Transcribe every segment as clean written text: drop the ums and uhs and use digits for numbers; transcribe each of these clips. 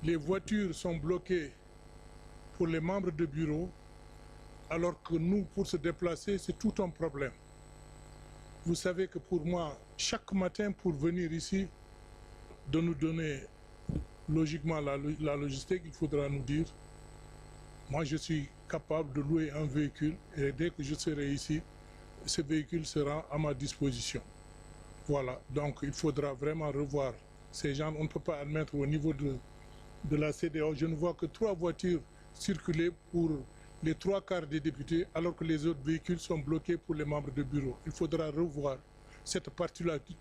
les voitures sont bloquées pour les membres de bureau, alors que nous, pour se déplacer, c'est tout un problème. Vous savez que pour moi, chaque matin, pour venir ici, de nous donner logiquement la logistique, il faudra nous dire, moi je suis capable de louer un véhicule et dès que je serai ici, ce véhicule sera à ma disposition. Voilà, donc il faudra vraiment revoir ces gens. On ne peut pas admettre au niveau de la CEDEAO, je ne vois que 3 voitures circuler pour les 3/4 des députés, alors que les autres véhicules sont bloqués pour les membres de bureau. Il faudra revoir cette particularité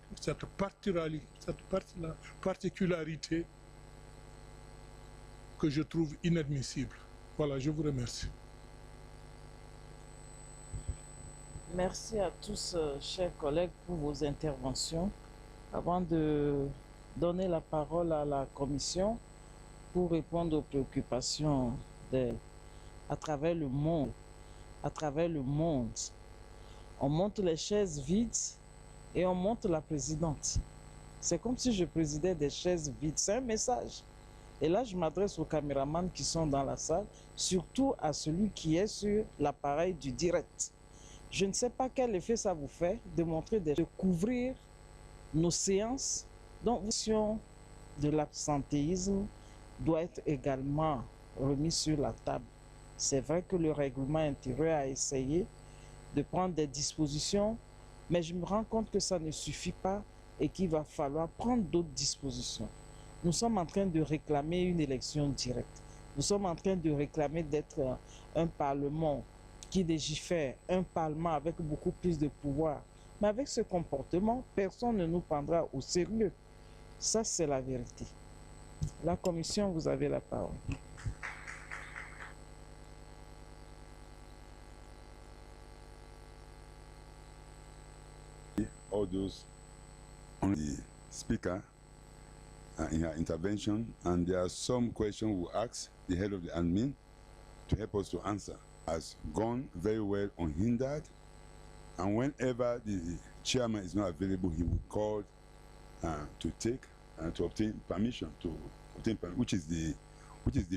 que je trouve inadmissible. Voilà, je vous remercie. Merci à tous, chers collègues, pour vos interventions. Avant de donner la parole à la Commission pour répondre aux préoccupations à travers le monde, on monte les chaises vides et on monte la présidente. C'est comme si je présidais des chaises vides. C'est un message. Et là, je m'adresse aux caméramans qui sont dans la salle, surtout à celui qui est sur l'appareil du direct. Je ne sais pas quel effet ça vous fait de couvrir nos séances. Donc, l'option de l'absentéisme doit être également remise sur la table. C'est vrai que le règlement intérieur a essayé de prendre des dispositions, mais je me rends compte que ça ne suffit pas et qu'il va falloir prendre d'autres dispositions. Nous sommes en train de réclamer une élection directe. Nous sommes en train de réclamer d'être un parlement qui légifère, un parlement avec beaucoup plus de pouvoir. Mais avec ce comportement, personne ne nous prendra au sérieux. Ça, c'est la vérité. La Commission, vous avez la parole. All those on the speaker in her intervention, and there are some questions we ask the head of the admin to help us to answer. Has gone very well unhindered, and whenever the chairman is not available, he will call to obtain permission, which is the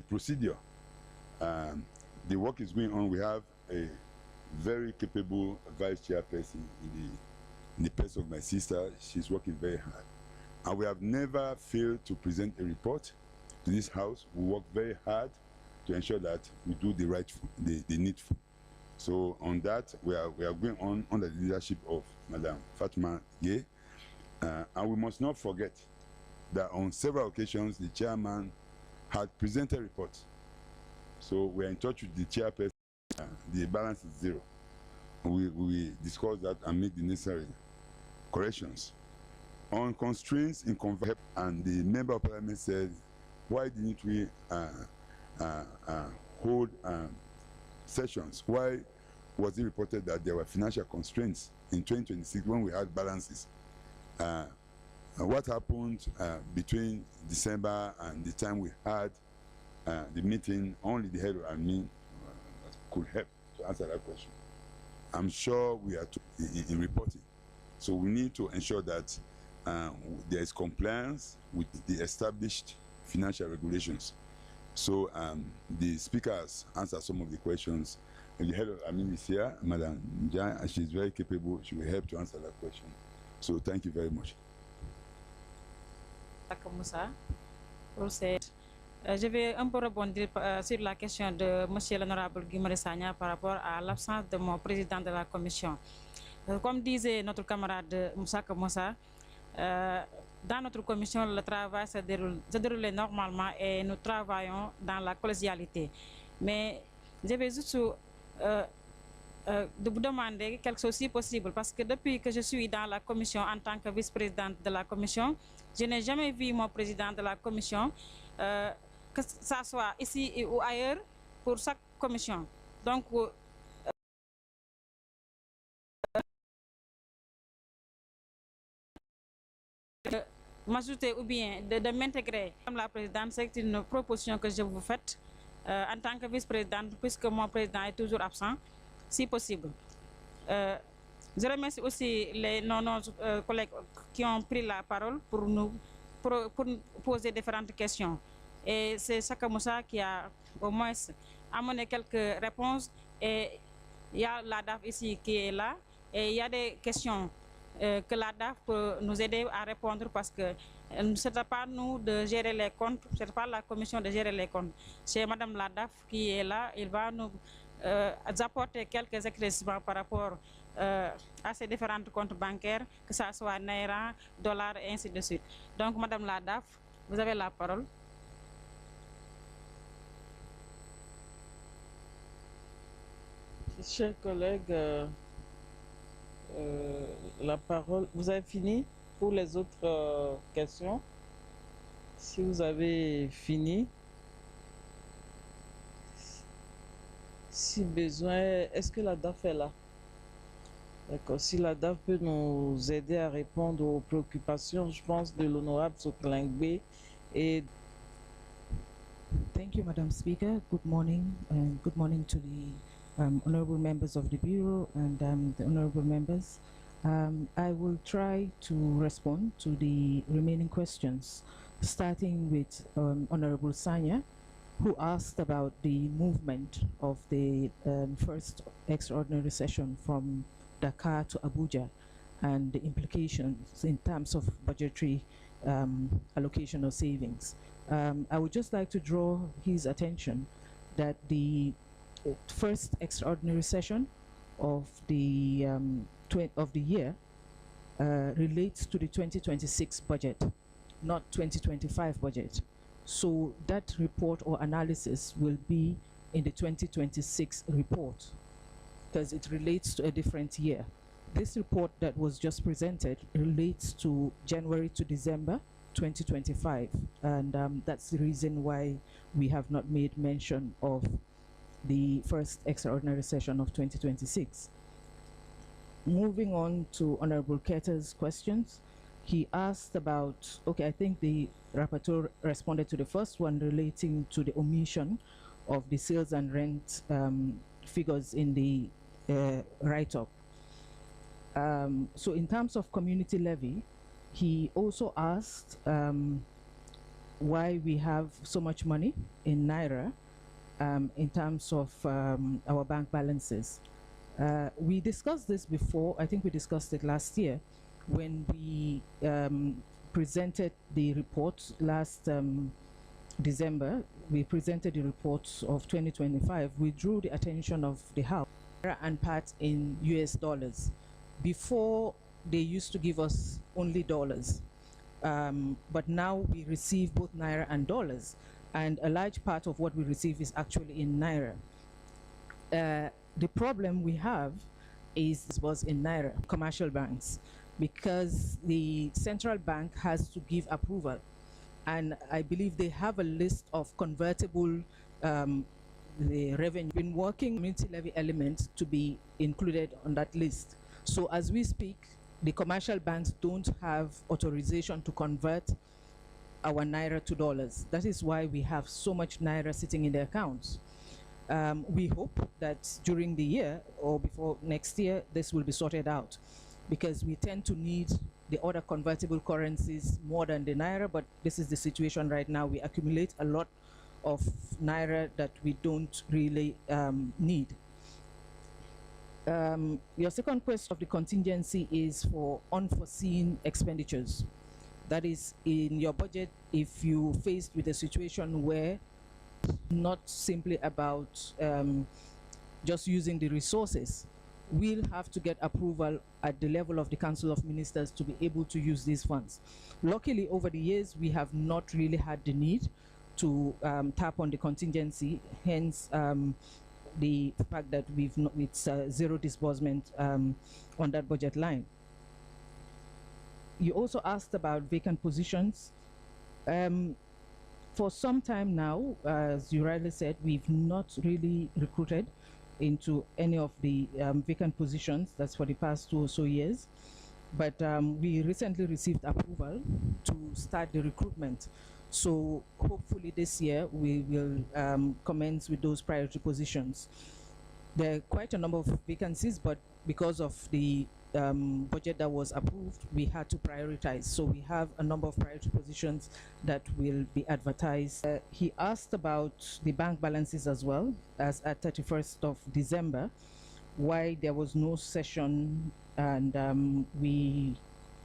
procedure. The work is going on. We have a very capable vice chairperson in the person of my sister. She's working very hard. And we have never failed to present a report to this house. We work very hard to ensure that we do the needful. So on that, we are going on under the leadership of Madam Fatma Gay. And we must not forget that on several occasions, the chairman had presented reports. So we are in touch with the chairperson. The balance is 0. We discuss that and make the necessary corrections. On constraints in conference, and the member of parliament said, why didn't we hold sessions? Why was it reported that there were financial constraints in 2026 when we had balances? What happened between December and the time we had the meeting? Only the head of admin could help to answer that question. I'm sure we are in reporting. So we need to ensure that there is compliance with the established financial regulations. So the speaker has answered some of the questions. And the head of admin is here, Madam Njai, and she's very capable. She will help to answer that question. So thank you very much. Je vais un peu rebondir sur la question de M. l'honorable Guy Marius Sagna par rapport à l'absence de mon président de la commission. Comme disait notre camarade Moussa Moussa, dans notre commission, le travail se déroule normalement et nous travaillons dans la collégialité. Mais je vais juste de vous demander quelque chose si possible, parce que depuis que je suis dans la commission en tant que vice-présidente de la commission, je n'ai jamais vu mon président de la commission, que ça soit ici ou ailleurs, pour chaque commission. Donc, m'ajouter ou bien de m'intégrer comme la présidente, c'est une proposition que je vous fais en tant que vice-présidente, puisque mon président est toujours absent, si possible. Je remercie aussi nos collègues qui ont pris la parole pour nous poser différentes questions. Et c'est Saka Moussa qui a au moins amené quelques réponses. Et il y a la DAF ici qui est là. Et il y a des questions que la DAF peut nous aider à répondre parce que ce n'est pas nous de gérer les comptes, ce n'est pas la commission de gérer les comptes. C'est Madame la DAF qui est là. Il va nous apporter quelques éclaircissements par rapport à ces différents comptes bancaires, que ce soit Naira, dollars et ainsi de suite. Donc, Madame la DAF, vous avez la parole. Chers collègues, la parole. Vous avez fini pour les autres questions? Si vous avez fini, si besoin, est-ce que la DAF est là? D'accord. Si la DAF peut nous aider à répondre aux préoccupations, je pense, de l'honorable Soklingbe et Thank you, Madam Speaker. Good morning, and good morning to the honorable members of the Bureau and the honorable members. I will try to respond to the remaining questions, starting with Honorable Sanya, who asked about the movement of the first extraordinary session from Dakar to Abuja and the implications in terms of budgetary allocation or savings. I would just like to draw his attention that the first extraordinary session of the year relates to the 2026 budget, not 2025 budget. So that report or analysis will be in the 2026 report because it relates to a different year. This report that was just presented relates to January to December 2025, and that's the reason why we have not made mention of the first extraordinary session of 2026. Moving on to Honorable Ketter's questions, he asked about, okay, I think the rapporteur responded to the first one relating to the omission of the sales and rent figures in the write-up. So in terms of community levy, he also asked why we have so much money in Naira in terms of our bank balances. We discussed this before. I think we discussed it last year when we presented the report last December. We presented the reports of 2025. We drew the attention of the House and part in US dollars. Before, they used to give us only dollars, but now we receive both Naira and dollars, and a large part of what we receive is actually in Naira. The problem we have was in Naira, commercial banks, because the central bank has to give approval, and I believe they have a list of convertible the revenue. Been working community levy element to be included on that list. So as we speak, the commercial banks don't have authorization to convert our Naira to dollars. That is why we have so much Naira sitting in their accounts. We hope that during the year or before next year, this will be sorted out, because we tend to need the other convertible currencies more than the Naira, but this is the situation right now. We accumulate a lot of Naira that we don't really need. Your second question of the contingency is for unforeseen expenditures. That is, in your budget, if you faced with a situation where not simply about just using the resources, we'll have to get approval at the level of the Council of Ministers to be able to use these funds. Luckily, over the years, we have not really had the need to tap on the contingency, hence the fact that it's zero disbursement on that budget line. You also asked about vacant positions. For some time now, as you rightly said, we've not really recruited into any of the vacant positions. That's for the past 2 or so years. But we recently received approval to start the recruitment. So hopefully this year we will commence with those priority positions. There are quite a number of vacancies, but because of the budget that was approved, we had to prioritize. So we have a number of priority positions that will be advertised. He asked about the bank balances as well, as at 31st of December, why there was no session, and we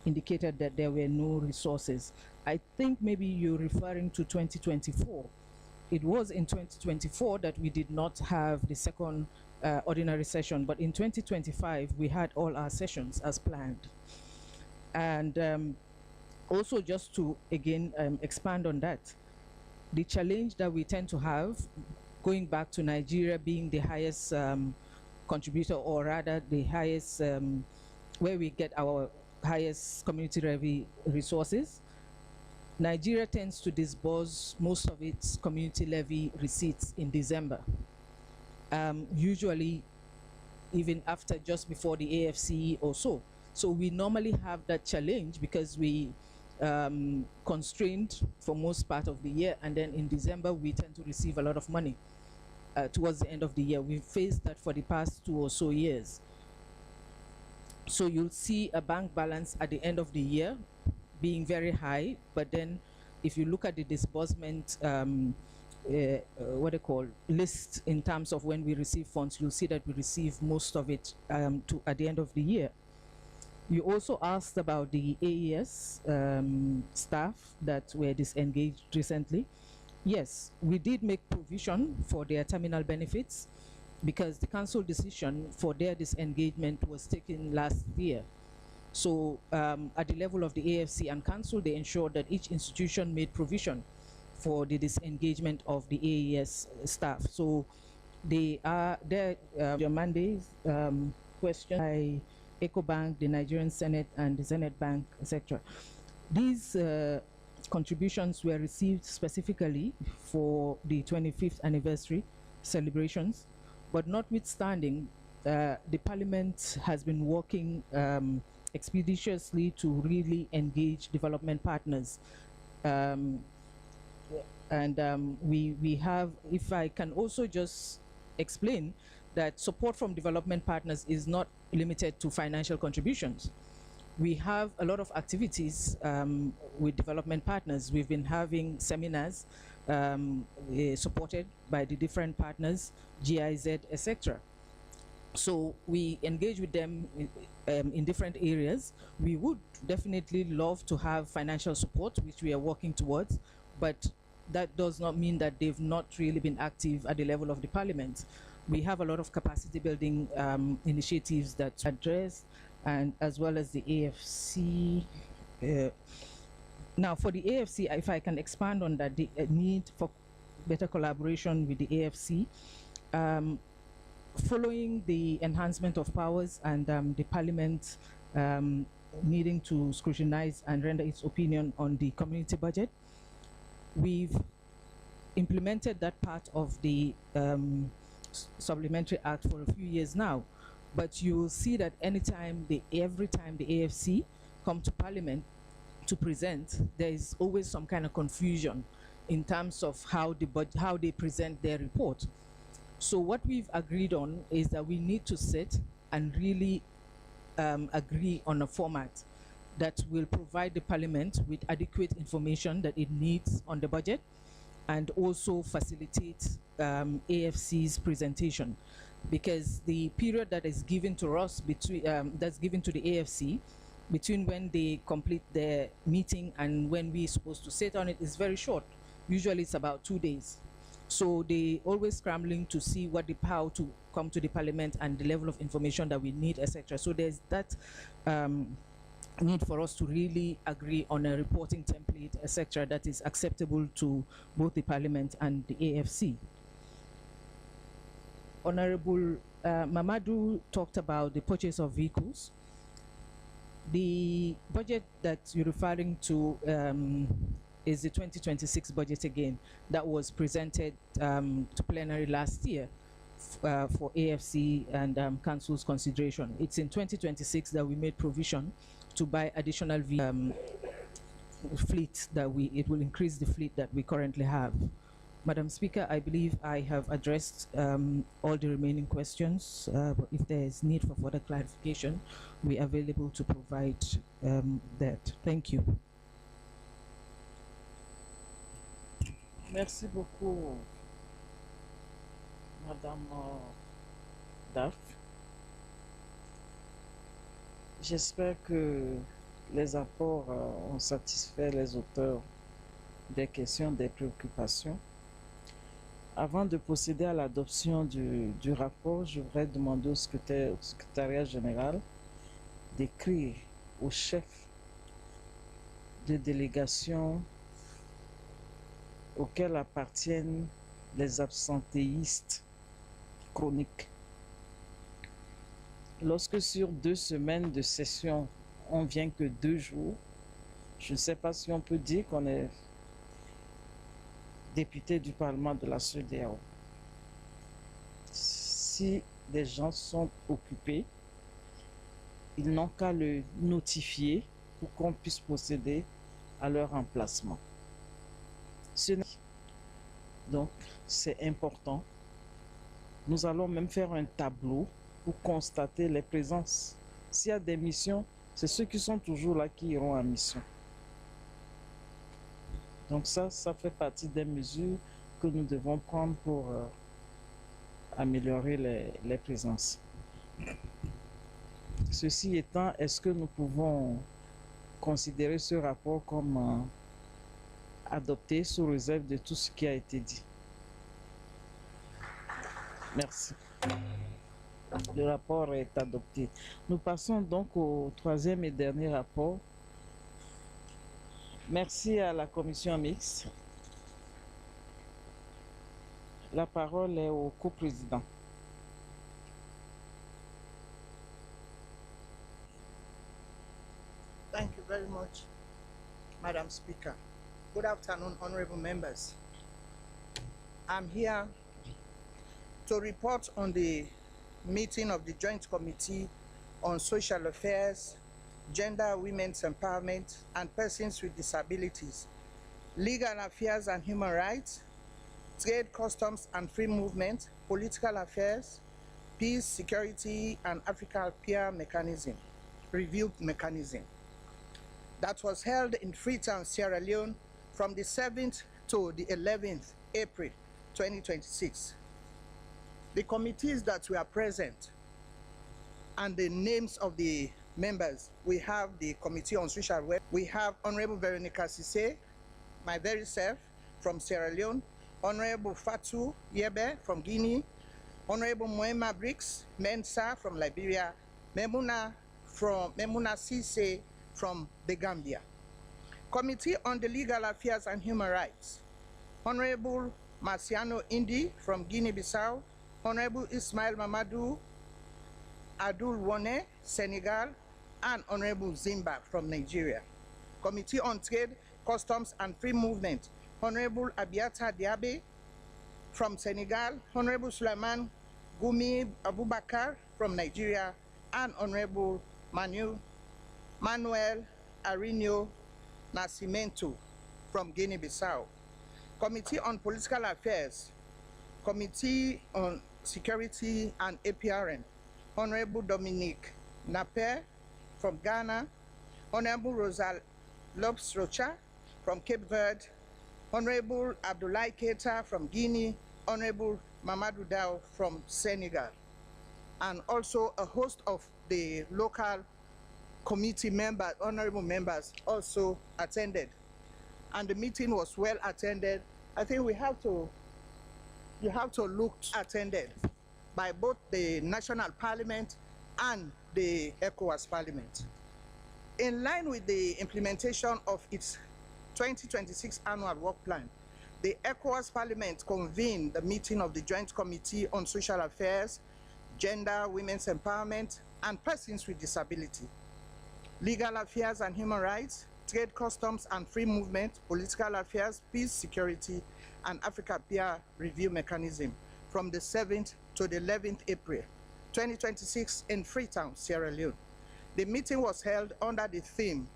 indicated that there were no resources. I think maybe you're referring to 2024. It was in 2024 that we did not have the second ordinary session, but in 2025 we had all our sessions as planned. And also, just to again expand on that, the challenge that we tend to have, going back to Nigeria being the highest contributor, or rather the highest, where we get our highest community levy resources, Nigeria tends to disburse most of its community levy receipts in December. Usually even after, just before the AFC or so. So we normally have that challenge because we constrained for most part of the year, and then in December we tend to receive a lot of money towards the end of the year. We've faced that for the past 2 or so years. So you'll see a bank balance at the end of the year being very high, but then if you look at the disbursement list in terms of when we receive funds, you'll see that we receive most of it at the end of the year. You also asked about the AES staff that were disengaged recently. Yes, we did make provision for their terminal benefits because the council decision for their disengagement was taken last year. So at the level of the AFC and council, they ensured that each institution made provision for the disengagement of the AES staff. So they are there. Your mandates question by EcoBank, the Nigerian Senate, and the Zenith Bank, etc. These contributions were received specifically for the 25th anniversary celebrations, but notwithstanding, the Parliament has been working expeditiously to really engage development partners. We have, if I can also just explain that support from development partners is not limited to financial contributions. We have a lot of activities with development partners. We've been having seminars supported by the different partners, GIZ, etc. So we engage with them in different areas. We would definitely love to have financial support, which we are working towards, but that does not mean that they've not really been active at the level of the Parliament. We have a lot of capacity building initiatives that address, and as well as the AFC. Now for the AFC, if I can expand on that, the need for better collaboration with the AFC, following the enhancement of powers and the Parliament needing to scrutinize and render its opinion on the community budget, we've implemented that part of the Supplementary Act for a few years now. But you will see that every time the AFC come to Parliament to present, there is always some kind of confusion in terms of how they present their report. So what we've agreed on is that we need to sit and really agree on a format that will provide the Parliament with adequate information that it needs on the budget, and also facilitate AFC's presentation, because the period that is given to us that's given to the AFC between when they complete their meeting and when we're supposed to sit on it is very short. Usually it's about 2 days. So they always scrambling to see how to come to the Parliament and the level of information that we need, etc. So there's that need for us to really agree on a reporting template, etc., that is acceptable to both the Parliament and the AFC. Honorable Mamadou talked about the purchase of vehicles. The budget that you're referring to is the 2026 budget again, that was presented to plenary last year for AFC and Council's consideration. It's in 2026 that we made provision to buy additional fleet, it will increase the fleet that we currently have. Madam Speaker, I believe I have addressed all the remaining questions. But if there is need for further clarification, we are available to provide that. Thank you. Merci beaucoup, Madame Daf. J'espère que les apports ont satisfait les auteurs des questions, des préoccupations. Avant de procéder à l'adoption du rapport, je voudrais demander au secrétariat général d'écrire au chef de délégation auxquels appartiennent les absentéistes chroniques. Lorsque sur 2 semaines de session, on vient que 2 jours, je ne sais pas si on peut dire qu'on est député du Parlement de la CEDEAO. Si des gens sont occupés, ils n'ont qu'à le notifier pour qu'on puisse procéder à leur remplacement. Donc, c'est important. Nous allons même faire un tableau pour constater les présences. S'il y a des missions, c'est ceux qui sont toujours là qui iront en mission. Donc ça fait partie des mesures que nous devons prendre pour améliorer les présences. Ceci étant, est-ce que nous pouvons considérer ce rapport comme adopté sous réserve de tout ce qui a été dit? Merci. Le rapport est adopté. Nous passons donc au 3e et dernier rapport. Merci à la commission mixte. La parole est au coprésident. Thank you very much, Madam Speaker. Good afternoon, honorable members. I'm here to report on the meeting of the Joint Committee on Social Affairs, Gender, Women's Empowerment, and Persons with Disabilities, Legal Affairs and Human Rights, Trade, Customs and Free Movement, Political Affairs, Peace, Security, and Africa Peer Mechanism, Review Mechanism. That was held in Freetown, Sierra Leone from the 7th to the 11th April 2026. The committees that were present and the names of the members, we have the Committee on Social Welfare. We have Honorable Veronica Sise, my very self, from Sierra Leone, Honorable Fatou Yebe from Guinea, Honorable Moema Briggs Mensa from Liberia, Memuna Sise from the Gambia. Committee on the Legal Affairs and Human Rights, Honorable Marciano Indi from Guinea-Bissau, Honorable Ismail Mamadou Adul Wone, Senegal, and Honorable Zimba from Nigeria. Committee on Trade, Customs and Free Movement, Honorable Abiata Diabe from Senegal, Honorable Sulaiman Gumi Abubakar from Nigeria, and Honorable Manuel Arinho Nascimento from Guinea-Bissau. Committee on Political Affairs, Committee on Security and APRN, Honorable Dominique Naper from Ghana, Honorable Rosal Lopes Rocha from Cape Verde, Honorable Abdoulaye Keita from Guinea, Honorable Mamadou Dao from Senegal, and also a host of the local committee members, honorable members also attended. And the meeting was well attended. I think you have to look attended by both the National Parliament and the ECOWAS Parliament. In line with the implementation of its 2026 annual work plan, the ECOWAS Parliament convened the meeting of the Joint Committee on Social Affairs, Gender, Women's Empowerment, and Persons with Disability, Legal Affairs and Human Rights, Trade, Customs and Free Movement, Political Affairs, Peace, Security, and Africa Peer Review Mechanism from the 7th to the 11th April 2026 in Freetown, Sierra Leone. The meeting was held under the theme,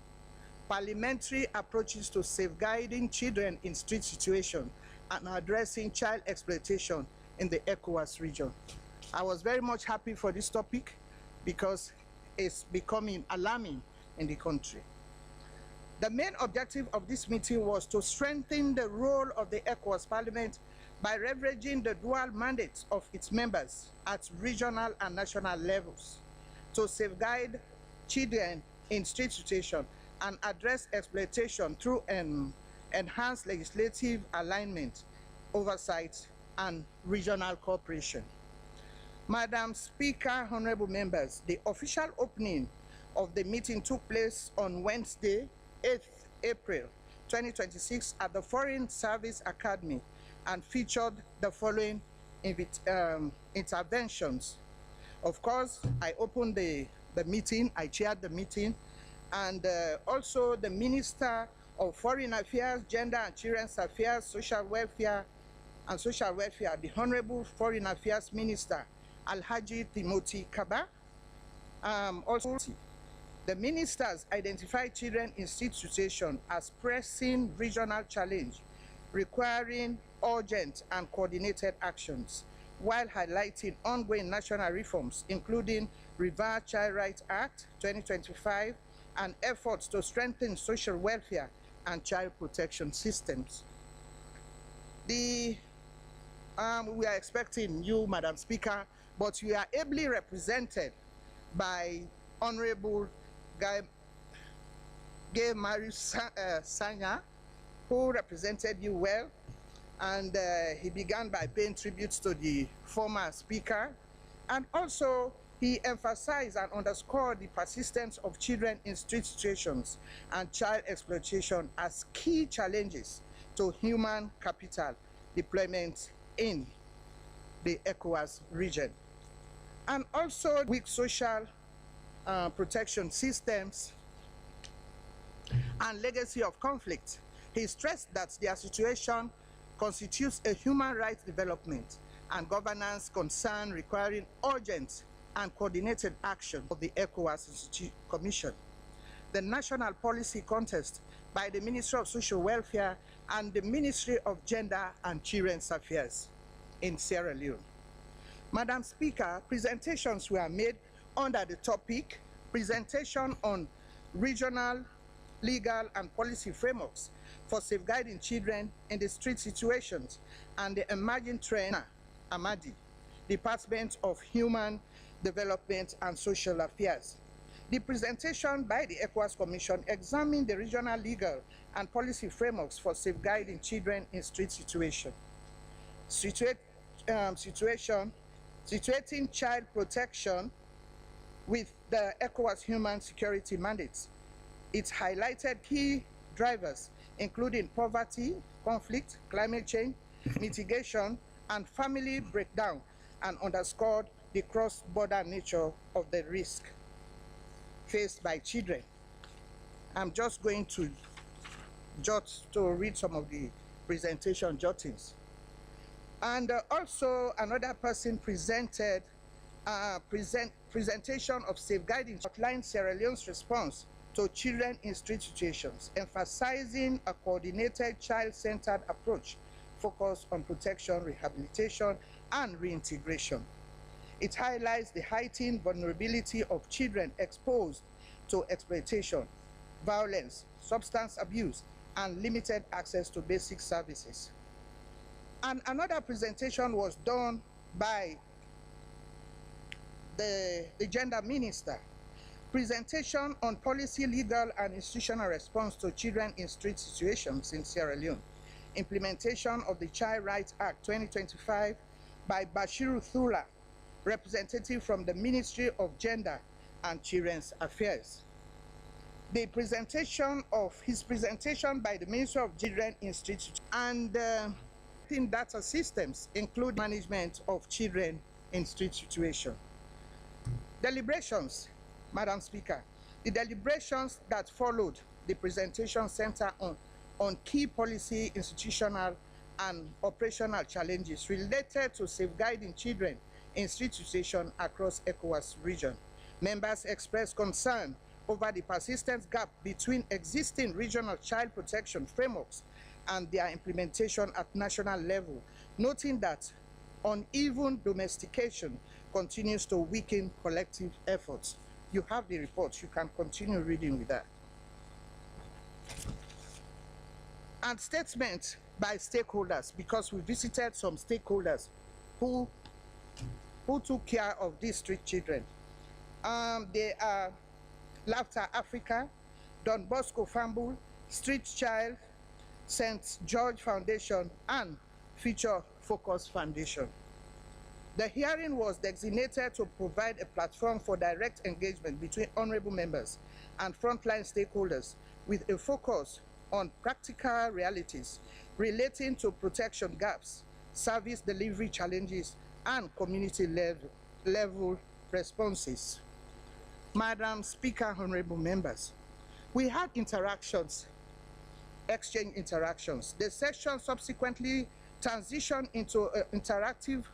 Parliamentary Approaches to Safeguarding Children in Street Situations, and addressing child exploitation in the ECOWAS region. I was very much happy for this topic because it's becoming alarming in the country. The main objective of this meeting was to strengthen the role of the ECOWAS Parliament by leveraging the dual mandates of its members at regional and national levels to safeguard children in street situation and address exploitation through enhanced legislative alignment, oversight, and regional cooperation. Madam Speaker, honorable members, the official opening of the meeting took place on Wednesday, 8th April 2026 at the Foreign Service Academy and featured the following interventions. Of course, I opened the meeting, I chaired the meeting, and also the Minister of Foreign Affairs, Gender and Children's Affairs, Social Welfare, the Honorable Foreign Affairs Minister, Alhaji Timothy Kaba. Also, the ministers identified children in street situation as pressing regional challenge requiring urgent and coordinated actions, while highlighting ongoing national reforms, including Revised Child Rights Act 2025 and efforts to strengthen social welfare and child protection systems. We are expecting you, Madam Speaker, but you are ably represented by Honorable Guy Marius Sanya, who represented you well, and he began by paying tributes to the former speaker, and also he emphasized and underscored the persistence of children in street situations and child exploitation as key challenges to human capital deployment in the ECOWAS region. And also weak social protection systems and legacy of conflict. He stressed that their situation constitutes a human rights development and governance concern requiring urgent and coordinated action of the ECOWAS Commission. The national policy contest by the Ministry of Social Welfare and the Ministry of Gender and Children's Affairs in Sierra Leone. Madam Speaker, presentations were made under the topic, Presentation on Regional, Legal and Policy Frameworks for Safeguarding Children in the Street Situations and the Emerging Trend, Amadi, Department of Human Development and Social Affairs. The presentation by the ECOWAS Commission examined the regional legal and policy frameworks for safeguarding children in street situation. Situating child protection with the ECOWAS human security mandates. It highlighted key drivers, including poverty, conflict, climate change, mitigation, and family breakdown, and underscored the cross-border nature of the risk faced by children. I'm just going to read some of the presentation jottings. And also another person presented presentation of safeguarding outlined Sierra Leone's response to children in street situations, emphasizing a coordinated child-centered approach focused on protection, rehabilitation, and reintegration. It highlights the heightened vulnerability of children exposed to exploitation, violence, substance abuse, and limited access to basic services. And another presentation was done by the Gender Minister. Presentation on policy, legal, and institutional response to children in street situations in Sierra Leone. Implementation of the Child Rights Act 2025 by Bashiru Thula, representative from the Ministry of Gender and Children's Affairs. The presentation of his presentation by the Ministry of Children in Street and data systems, include management of children in street situation. Deliberations, Madam Speaker. The deliberations that followed the presentation center on key policy, institutional, and operational challenges related to safeguarding children in street situation across ECOWAS region. Members expressed concern over the persistent gap between existing regional child protection frameworks and their implementation at national level, noting that uneven domestication continues to weaken collective efforts. You have the report. You can continue reading with that. And statements by stakeholders, because we visited some stakeholders who took care of these street children. They are Laughter Africa, Don Bosco Fambul, Street Child, St. George Foundation, and Future Focus Foundation. The hearing was designated to provide a platform for direct engagement between honorable members and frontline stakeholders with a focus on practical realities relating to protection gaps, service delivery challenges, and community level responses. Madam Speaker, honorable members, we had exchange interactions. The session subsequently transitioned into an interactive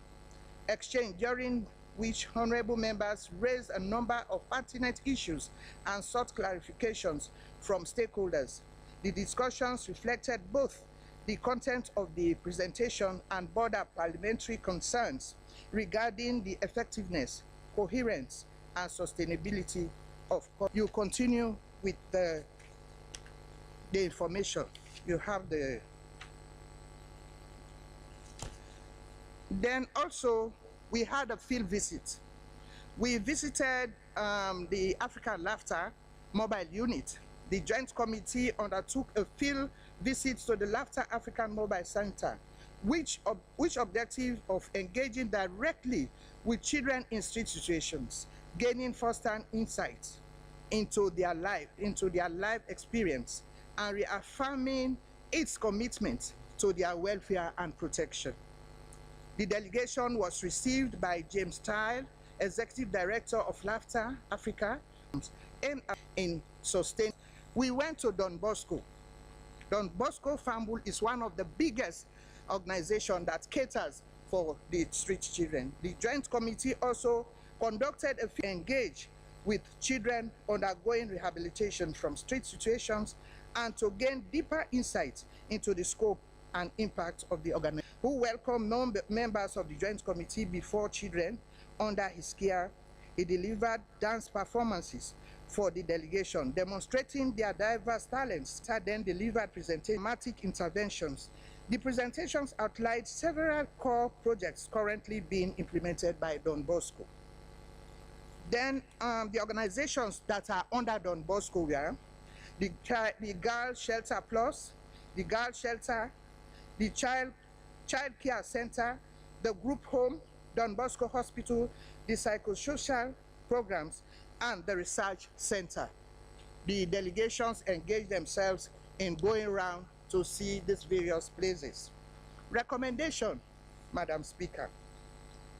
exchange during which honorable members raised a number of pertinent issues and sought clarifications from stakeholders. The discussions reflected both the content of the presentation and broader parliamentary concerns regarding the effectiveness, coherence, and sustainability of. You continue with the information. You have the. Then also, we had a field visit. We visited the African Laughter Mobile Unit. The Joint Committee undertook a field visit to the Laughter African Mobile Center, which objective of engaging directly with children in street situations, gaining first-hand insights into their life experience, and reaffirming its commitment to their welfare and protection. The delegation was received by James Tile, Executive Director of Laughter Africa, in sustain. We went to Don Bosco. Don Bosco Fambul is one of the biggest organizations that caters for the street children. The Joint Committee also conducted a engage with children undergoing rehabilitation from street situations and to gain deeper insights into the scope and impact of the organization. Who welcomed members of the Joint Committee before children under his care. He delivered dance performances for the delegation, demonstrating their diverse talents. Then delivered thematic interventions. The presentations outlined several core projects currently being implemented by Don Bosco. Then the organizations that are under Don Bosco were the Girl Shelter Plus, the Girl Shelter, the Child Care Center, the Group Home, Don Bosco Hospital, the Psychosocial Programs, and the Research Center. The delegations engaged themselves in going around to see these various places. Recommendation, Madam Speaker.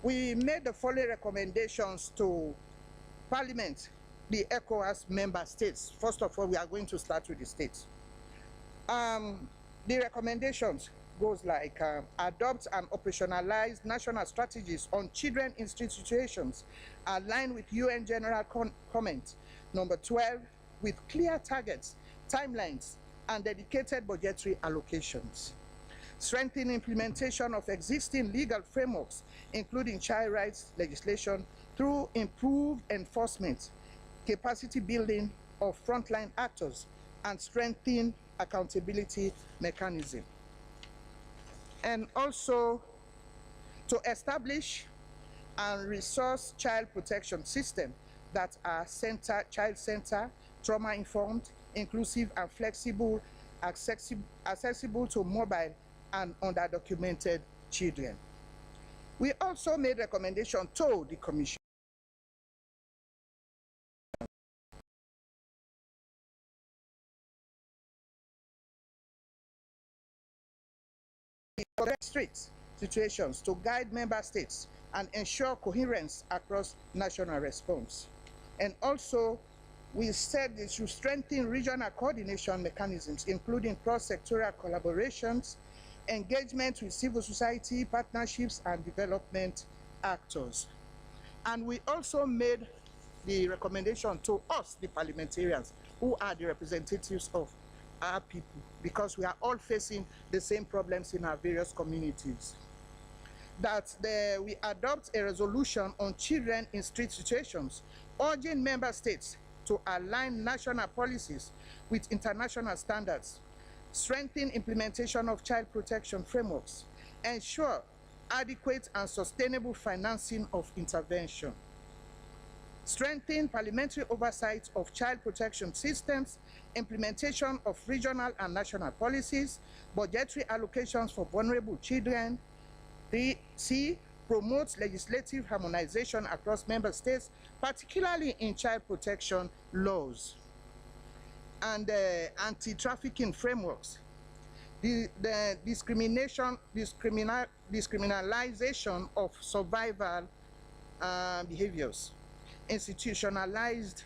We made the following recommendations to Parliament, the ECOWAS member states. First of all, we are going to start with the states. The recommendations goes like adopt and operationalize national strategies on children in street situations aligned with UN General Comment number 12 with clear targets, timelines, and dedicated budgetary allocations. Strengthen implementation of existing legal frameworks, including child rights legislation, through improved enforcement, capacity building of frontline actors, and strengthen accountability mechanism. And also to establish and resource child protection system that are child-centered, trauma-informed, inclusive and flexible, accessible to mobile and underdocumented children. We also made recommendation to the Commission street situations to guide member states and ensure coherence across national response. And also, we said they should strengthen regional coordination mechanisms, including cross-sectoral collaborations, engagement with civil society, partnerships, and development actors. And we also made the recommendation to us, the parliamentarians, who are the representatives of our people, because we are all facing the same problems in our various communities. That we adopt a resolution on children in street situations, urging member states to align national policies with international standards, strengthen implementation of child protection frameworks, ensure adequate and sustainable financing of intervention, strengthen parliamentary oversight of child protection systems, implementation of regional and national policies, budgetary allocations for vulnerable children. C, promotes legislative harmonization across member states, particularly in child protection laws and anti-trafficking frameworks. The discriminalization of survival behaviors, institutionalized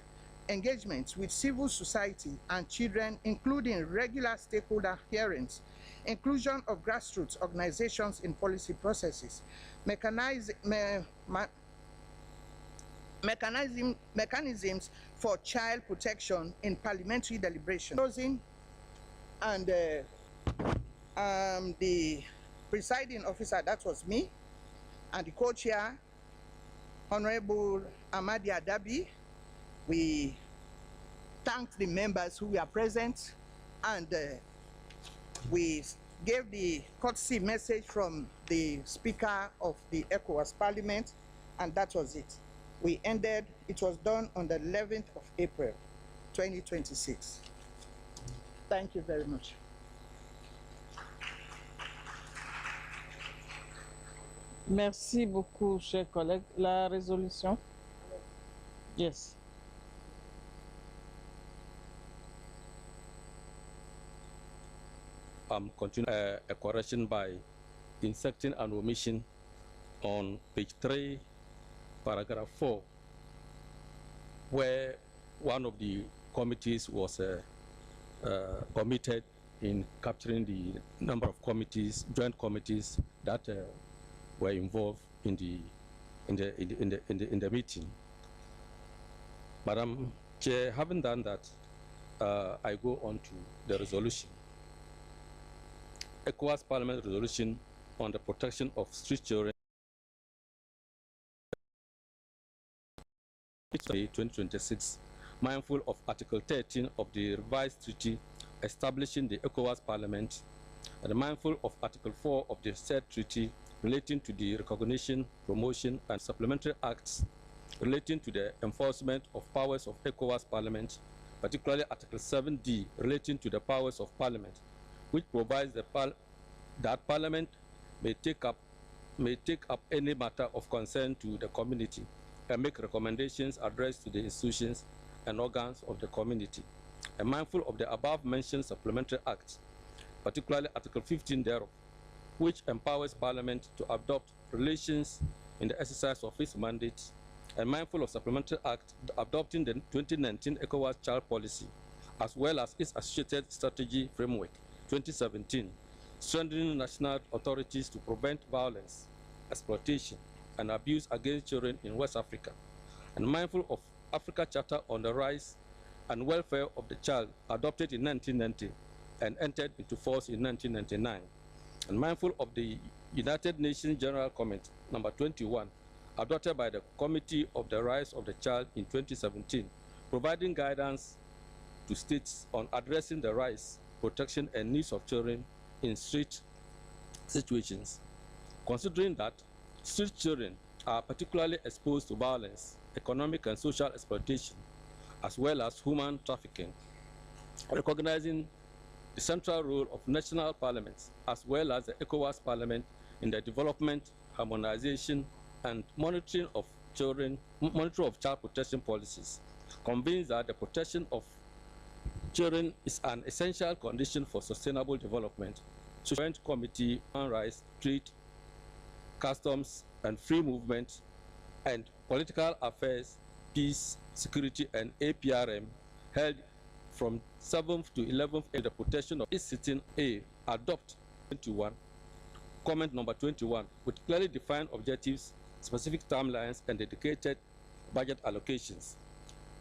engagements with civil society and children, including regular stakeholder hearings, inclusion of grassroots organizations in policy processes, mechanisms for child protection in parliamentary deliberation. Closing, and the presiding officer, that was me, and the co-chair, Honorable Amadi Adabi, we thanked the members who were present, and we gave the courtesy message from the Speaker of the ECOWAS Parliament, and that was it. We ended, it was done on the 11th of April, 2026. Thank you very much. Merci beaucoup, chers collègues. La résolution? Yes. Continue a correction by inserting an omission on page 3, paragraph 4, where one of the committees was committed in capturing the number of committees, joint committees that were involved in the meeting. Madam Chair, having done that, I go on to the resolution. ECOWAS Parliament resolution on the protection of street children. 2026, mindful of Article 13 of the revised treaty establishing the ECOWAS Parliament, and mindful of Article 4 of the said treaty relating to the recognition, promotion, and supplementary acts relating to the enforcement of powers of ECOWAS Parliament, particularly Article 7D relating to the powers of Parliament, which provides that Parliament may take up any matter of concern to the community and make recommendations addressed to the institutions and organs of the community. And mindful of the above-mentioned supplementary acts, particularly Article 15 thereof, which empowers Parliament to adopt relations in the exercise of its mandate, and mindful of supplementary act adopting the 2019 ECOWAS Child Policy, as well as its associated strategy framework 2017, strengthening national authorities to prevent violence, exploitation, and abuse against children in West Africa, and mindful of Africa Charter on the Rights and Welfare of the Child, adopted in 1990 and entered into force in 1999, and mindful of the United Nations General Comment number 21, adopted by the Committee of the Rights of the Child in 2017, providing guidance to states on addressing the rights, protection, and needs of children in street situations. Considering that street children are particularly exposed to violence, economic and social exploitation, as well as human trafficking, recognizing the central role of national parliaments as well as the ECOWAS Parliament in the development, harmonization, and monitoring of child protection policies, convinced that the protection of children is an essential condition for sustainable development. Joint Committee on Rights, Trade, Customs, and Free Movement, and Political Affairs, Peace, Security, and APRM, held from 7th to 11th in the protection of its sitting A, adopt 21, comment number 21, with clearly defined objectives, specific timelines, and dedicated budget allocations.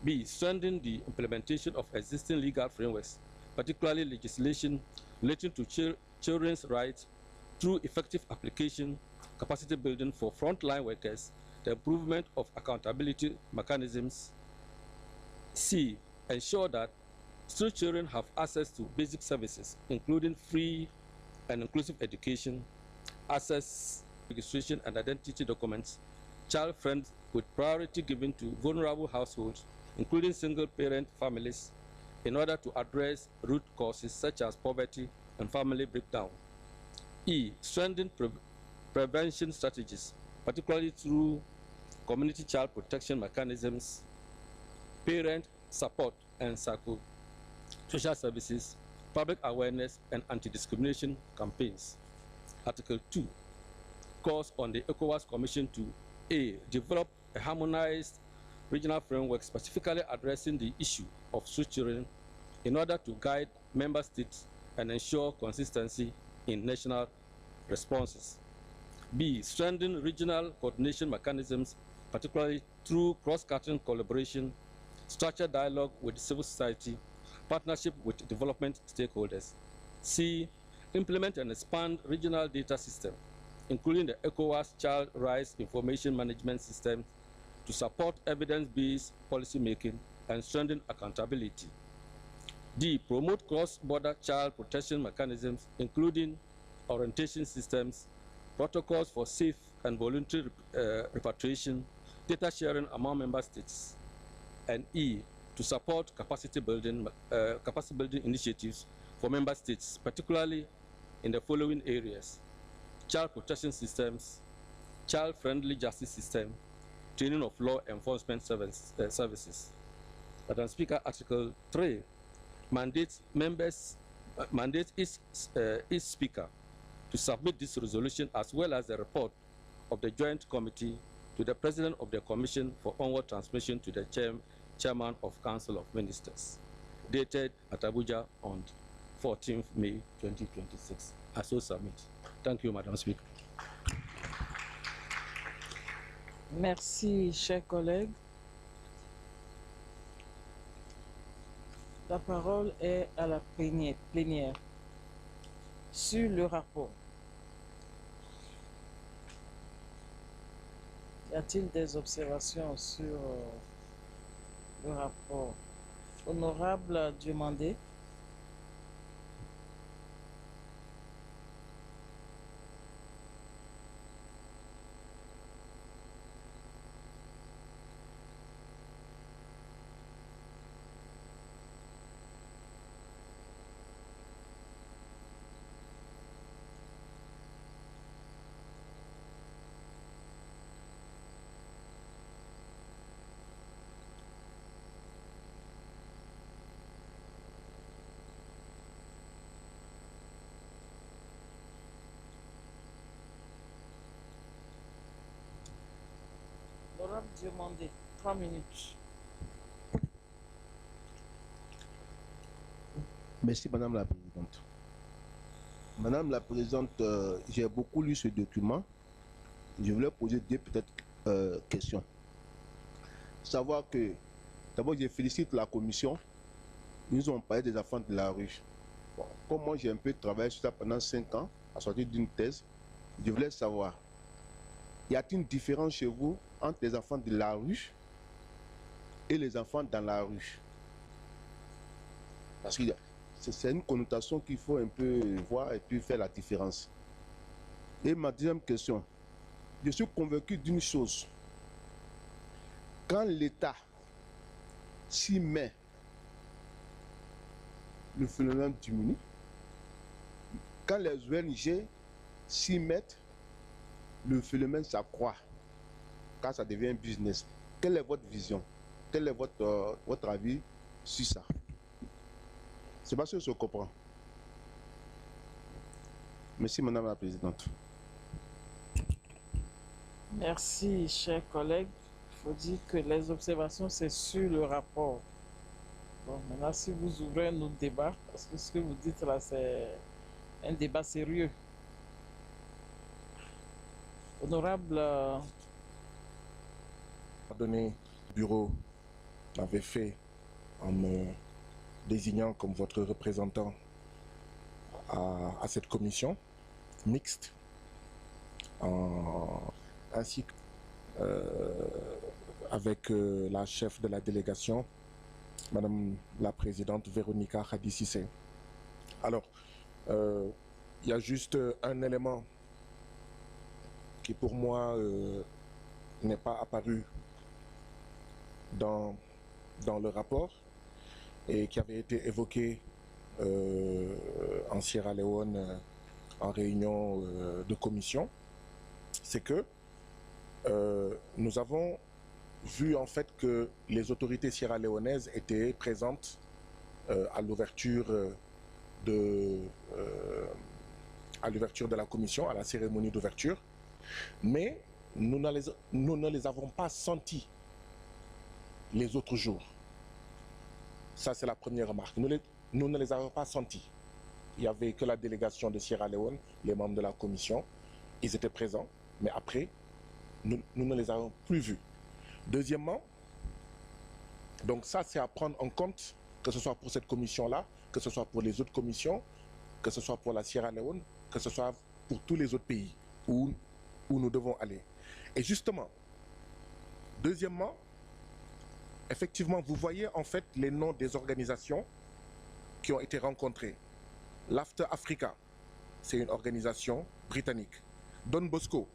B, strengthen the implementation of existing legal frameworks, particularly legislation relating to children's rights, through effective application, capacity building for frontline workers, the improvement of accountability mechanisms. C, ensure that still children have access to basic services, including free and inclusive education, access, registration and identity documents, child friends with priority given to vulnerable households, including single-parent families, in order to address root causes such as poverty and family breakdown. E, strengthen prevention strategies, particularly through community child protection mechanisms, parent support and social services, public awareness and anti-discrimination campaigns. Article 2 calls on the ECOWAS Commission to A, develop a harmonized regional framework specifically addressing the issue of street children in order to guide member states and ensure consistency in national responses. B, strengthen regional coordination mechanisms, particularly through cross-cutting collaboration, structured dialogue with civil society, partnership with development stakeholders. C, implement and expand regional data system, including the ECOWAS Child Rights Information Management System, to support evidence-based policymaking and strengthen accountability. D, promote cross-border child protection mechanisms, including orientation systems, protocols for safe and voluntary repatriation, data sharing among member states. And E, to support capacity building initiatives for member states, particularly in the following areas: child protection systems, child-friendly justice system, training of law enforcement services. Madam Speaker, Article 3 mandates each speaker to submit this resolution as well as the report of the Joint Committee to the President of the Commission for onward transmission to the Chairman of Council of Ministers, dated at Abuja on 14th May 2026. I so submit. Thank you, Madam Speaker. Merci, chers collègues. La parole est à la plénière sur le rapport. Y a-t-il des observations sur le rapport? Honorable Diomandé. Honorable Diomandé, 3 minutes. Merci, Madame la Présidente. Madame la Présidente, j'ai beaucoup lu ce document. Je voulais poser deux peut-être questions. Savoir que, d'abord, je félicite la Commission. Ils nous ont parlé des enfants de la rue. Bon, comme moi, j'ai un peu travaillé sur ça pendant 5 ans, à sortir d'une thèse, je voulais savoir, y a-t-il une différence chez vous entre les enfants de la rue et les enfants dans la rue? Parce que c'est une connotation qu'il faut un peu voir et puis faire la différence. Et ma deuxième question, je suis convaincu d'une chose. Quand l'État s'y met, le phénomène diminue. Quand les ONG s'y mettent, le phénomène s'accroît, car ça devient un business. Quelle est votre vision? Quel est votre avis sur ça? C'est parce que je comprends. Merci, Madame la Présidente. Merci, chers collègues. Il faut dire que les observations, c'est sur le rapport. Bon, maintenant, si vous ouvrez un autre débat, parce que ce que vous dites là, c'est un débat sérieux. Honorable... Donné, le bureau m'avait fait en me désignant comme votre représentant à cette commission mixte, ainsi avec la chef de la délégation, Madame la Présidente Véronica Khady-Cissé. Alors, il y a juste un élément qui pour moi n'est pas apparu dans le rapport et qui avait été évoqué en Sierra Leone en réunion de commission, c'est que nous avons vu en fait que les autorités sierra-léonaises étaient présentes à l'ouverture de la commission, à la cérémonie d'ouverture, mais nous ne les avons pas sentis les autres jours. Ça, c'est la première remarque. Nous ne les avons pas sentis. Il n'y avait que la délégation de Sierra Leone, les membres de la commission. Ils étaient présents, mais après, nous ne les avons plus vus. Deuxièmement, donc ça, c'est à prendre en compte, que ce soit pour cette commission-là, que ce soit pour les autres commissions, que ce soit pour la Sierra Leone, que ce soit pour tous les autres pays où nous devons aller. Et justement, deuxièmement, effectivement, vous voyez en fait les noms des organisations qui ont été rencontrées. L'After Africa, c'est une organisation britannique. Don Bosco,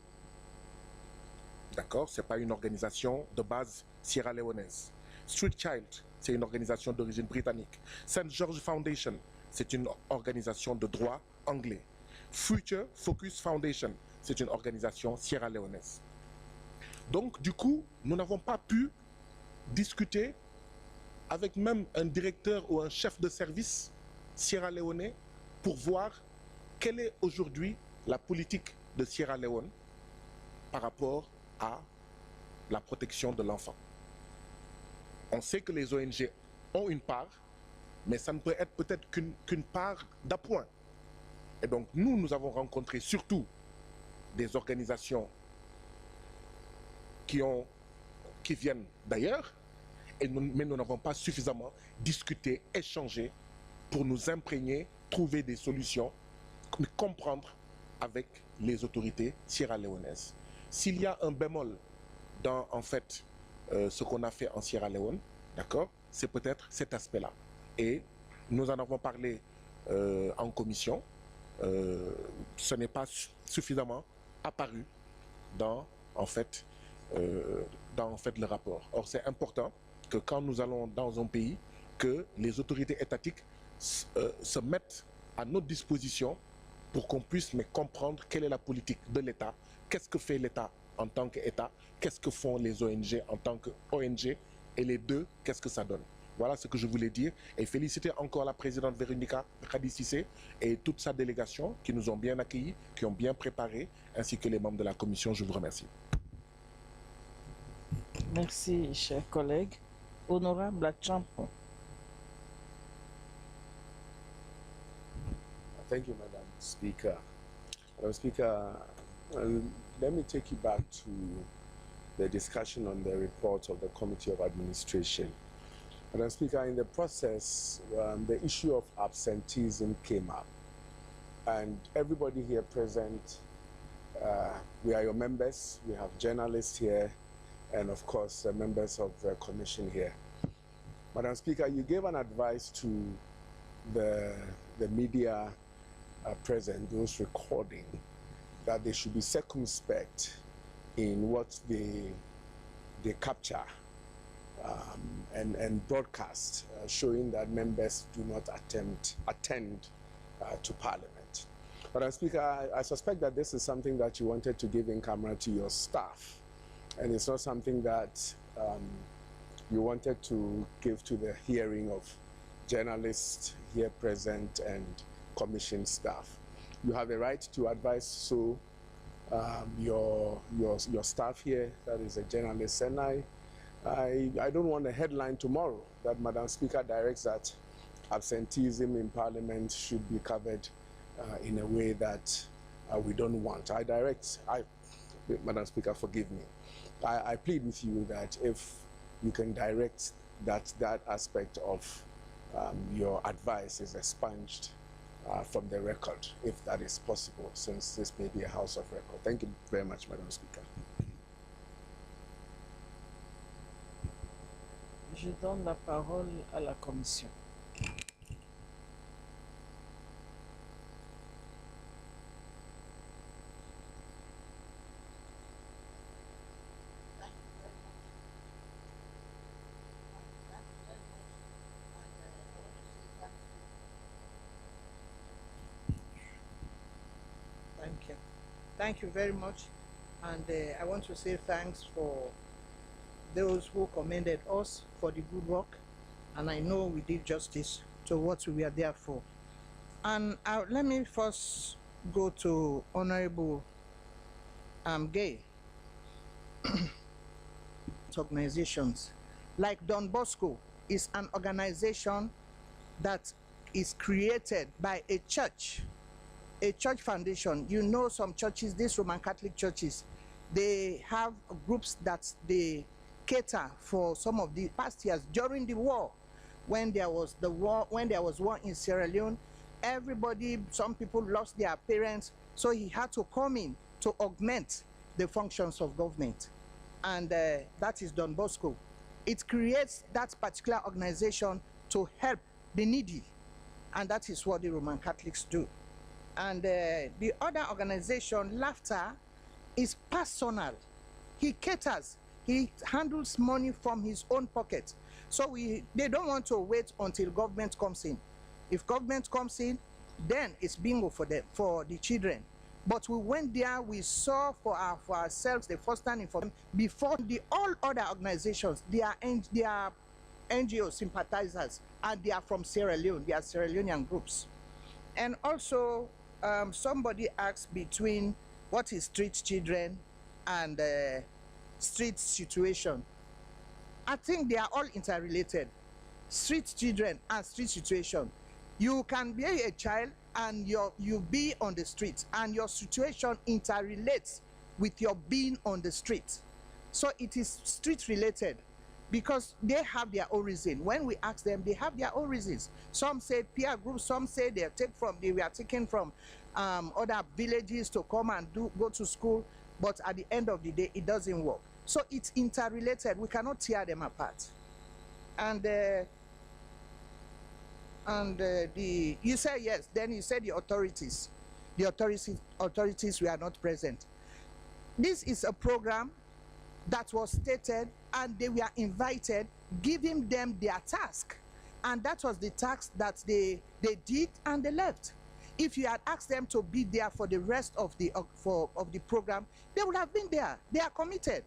d'accord, c'est pas une organisation de base sierra-léonaise. Street Child, c'est une organisation d'origine britannique. St. George Foundation, c'est une organisation de droit anglais. Future Focus Foundation, c'est une organisation sierra-léonaise. Donc, du coup, nous n'avons pas pu discuter avec même un directeur ou un chef de service sierra-léonais pour voir quelle est aujourd'hui la politique de Sierra Leone par rapport à la protection de l'enfant. On sait que les ONG ont une part, mais ça ne peut être peut-être qu'une part d'appoint. Et donc nous avons rencontré surtout des organisations qui viennent d'ailleurs, mais nous n'avons pas suffisamment discuté, échangé pour nous imprégner, trouver des solutions, comprendre avec les autorités sierra-léonaises. S'il y a un bémol dans en fait ce qu'on a fait en Sierra Leone, d'accord, c'est peut-être cet aspect-là. Et nous en avons parlé en commission. Ce n'est pas suffisamment apparu dans en fait le rapport. Or, c'est important que quand nous allons dans un pays, que les autorités étatiques se mettent à notre disposition pour qu'on puisse comprendre quelle est la politique de l'État, qu'est-ce que fait l'État en tant qu'État, qu'est-ce que font les ONG en tant qu'ONG, et les deux, qu'est-ce que ça donne. Voilà ce que je voulais dire, et féliciter encore la présidente Véronica Khady-Cissé et toute sa délégation qui nous ont bien accueillis, qui ont bien préparé, ainsi que les membres de la commission. Je vous remercie. Merci, chers collègues. Honorable Achampong. Thank you, Madam Speaker. Madam Speaker, let me take you back to the discussion on the report of the Committee of Administration. Madam Speaker, in the process, the issue of absenteeism came up. And everybody here present, we are your members, we have journalists here, and of course, members of the commission here. Madam Speaker, you gave an advice to the media present, those recording, that they should be circumspect in what they capture and broadcast, showing that members do not attend to Parliament. But Speaker, I suspect that this is something that you wanted to give in camera to your staff, and it's not something that you wanted to give to the hearing of journalists here present and commission staff. You have a right to advise so your staff here, that is a journalist, and I don't want a headline tomorrow that Madam Speaker directs that absenteeism in Parliament should be covered in a way that we don't want. Madam Speaker, forgive me. I plead with you that if you can direct that aspect of your advice is expunged from the record, if that is possible, since this may be a house of record. Thank you very much, Madam Speaker. Je donne la parole à la Commission. Thank you. Thank you very much. And I want to say thanks for those who commended us for the good work. And I know we did justice to what we were there for. And let me first go to Honorable Gay. Organizations like Don Bosco is an organization that is created by a church foundation. You know, some churches, these Roman Catholic churches, they have groups that they cater for some of the past years. During the war, when there was war in Sierra Leone, some people lost their parents, so he had to come in to augment the functions of government. And that is Don Bosco. It creates that particular organization to help the needy, and that is what the Roman Catholics do. And the other organization, Laughter, is personal. He caters, he handles money from his own pocket. So they don't want to wait until government comes in. If government comes in, then it's bingo for them, for the children. But we went there, we saw for ourselves the first-hand information before all other organizations. They are NGO sympathizers, and they are from Sierra Leone. They are Sierra Leonean groups. And also, somebody asked between what is street children and street situation. I think they are all interrelated. Street children and street situation. You can be a child and you be on the street, and your situation interrelates with your being on the street. So it is street related because they have their own reason. When we ask them, they have their own reasons. Some say peer groups, some say they were taken from other villages to come and go to school, but at the end of the day, it doesn't work. So it's interrelated. We cannot tear them apart. And you say yes, then you said the authorities were not present. This is a program that was stated, and they were invited, giving them their task, and that was the task that they did, and they left. If you had asked them to be there for the rest of the program, they would have been there. They are committed.